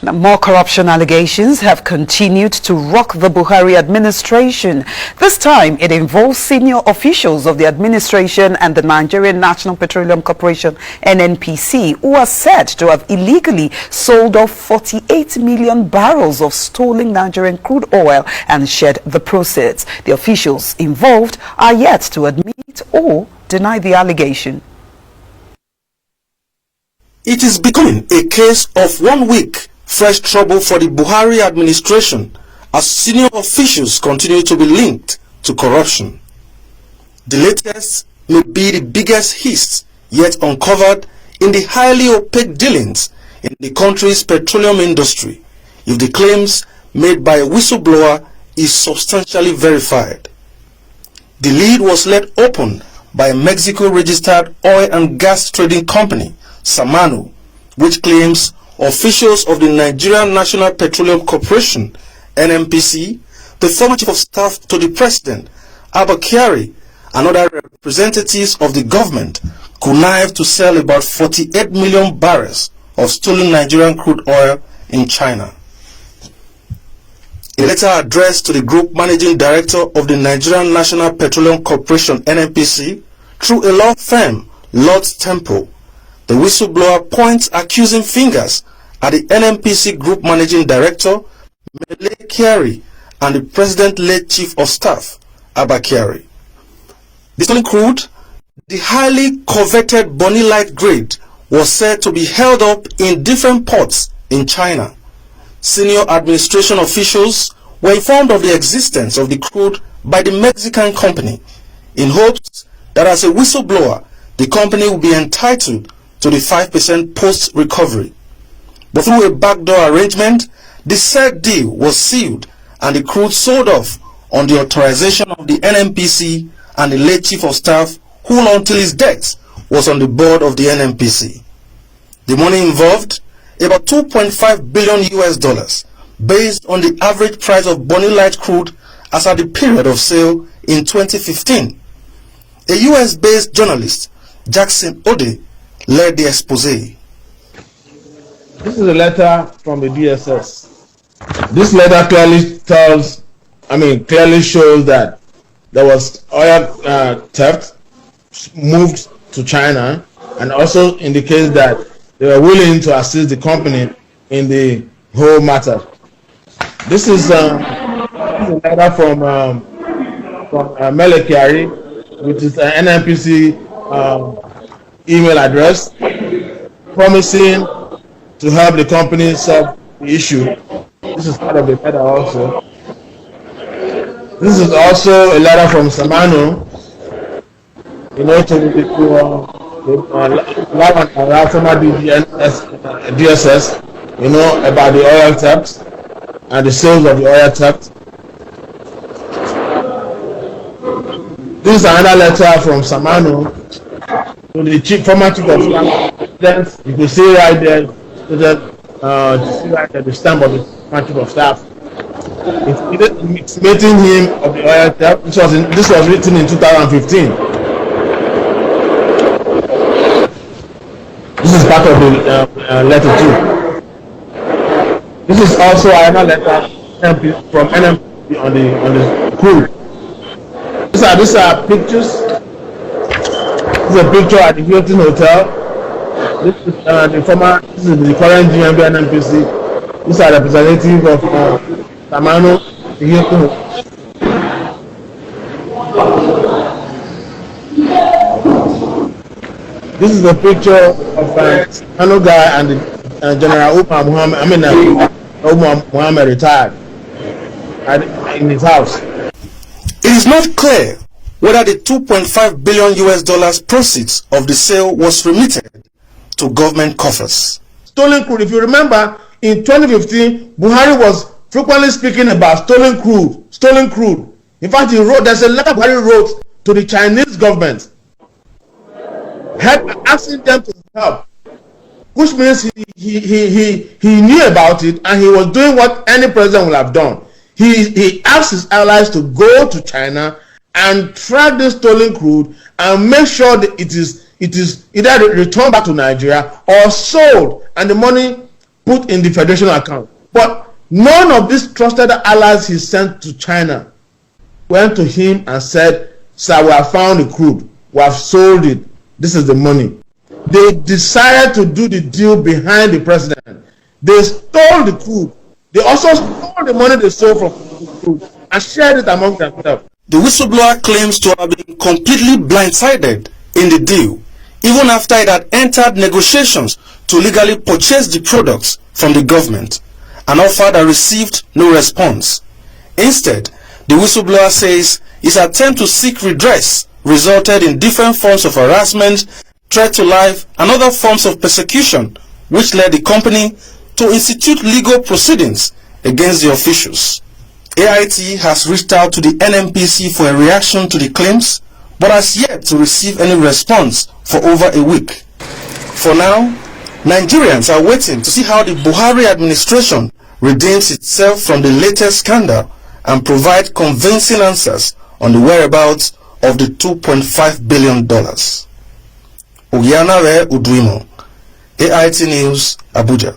Now, more corruption allegations have continued to rock the Buhari administration. This time, it involves senior officials of the administration and the Nigerian National Petroleum Corporation, NNPC, who are said to have illegally sold off 48 million barrels of stolen Nigerian crude oil and shared the proceeds. The officials involved are yet to admit or deny the allegation. It is becoming a case of 1 week fresh trouble for the Buhari administration as senior officials continue to be linked to corruption. The latest may be the biggest hits yet uncovered in the highly opaque dealings in the country's petroleum industry, if the claims made by a whistleblower is substantially verified. The lead was let open by a Mexico-registered oil and gas trading company, Samano, which claims officials of the Nigerian National Petroleum Corporation, NNPC, the former chief of staff to the president, Abba Kyari, and other representatives of the government connived to sell about 48 million barrels of stolen Nigerian crude oil in China. A letter addressed to the group managing director of the Nigerian National Petroleum Corporation, NNPC, through a law firm, Lord's Temple, the whistleblower points accusing fingers at the NNPC Group Managing Director, Mele Kyari, and the President-led Chief of Staff, Abba Kyari. The stolen crude, the highly coveted Bonny Light grade, was said to be held up in different ports in China. Senior administration officials were informed of the existence of the crude by the Mexican company in hopes that as a whistleblower, the company would be entitled to the 5% post-recovery. But through a backdoor arrangement, the said deal was sealed and the crude sold off on the authorization of the NNPC and the late Chief of Staff, who until his death was on the board of the NNPC. The money involved, about $2.5 billion US, based on the average price of Bonny Light crude as at the period of sale in 2015. A US-based journalist, Jackson Ode, led the expose. This is a letter from the DSS. This letter clearly shows that there was oil theft moved to China, and also indicates that they were willing to assist the company in the whole matter. This is a letter from Mele Kyari, which is an NNPC email address, promising to help the company solve the issue. This is part of the letter also. This is also a letter from Samano, to former DSS, about the oil theft and the sales of the oil theft. This is another letter from Samano to the former chief of staff. You can see right there, the stamp of the former chief of staff. It's meeting him of the oil theft. This was written in 2015. This is part of the letter too. This is also another letter from NNPC on the crude. These are pictures. This is a picture at the Hilton Hotel. This is the current GMB NNPC. These are representatives of Samano, the Hilton Hotel. This is a picture of Samano guy and General Umar Muhammad retired in his house. It is not clear whether the $2.5 billion US proceeds of the sale was remitted to government coffers. Stolen crude. If you remember, in 2015, Buhari was frequently speaking about stolen crude. In fact, there's a letter Buhari wrote to the Chinese government, asking them to help, which means he knew about it and he was doing what any president would have done. He asked his allies to go to China and track this stolen crude and make sure that it is either returned back to Nigeria or sold, and the money put in the Federation account. But none of these trusted allies he sent to China went to him and said, "Sir, we have found the crude. We have sold it. This is the money." They decided to do the deal behind the president. They stole the crude. They also stole the money they sold from the crude and shared it among themselves. The whistleblower claims to have been completely blindsided in the deal, even after it had entered negotiations to legally purchase the products from the government, an offer that received no response. Instead, the whistleblower says his attempt to seek redress resulted in different forms of harassment, threat to life, and other forms of persecution, which led the company to institute legal proceedings against the officials. AIT has reached out to the NNPC for a reaction to the claims, but has yet to receive any response for over a week. For now, Nigerians are waiting to see how the Buhari administration redeems itself from the latest scandal and provide convincing answers on the whereabouts of the $2.5 billion. Ogianawe Udwimo, AIT News, Abuja.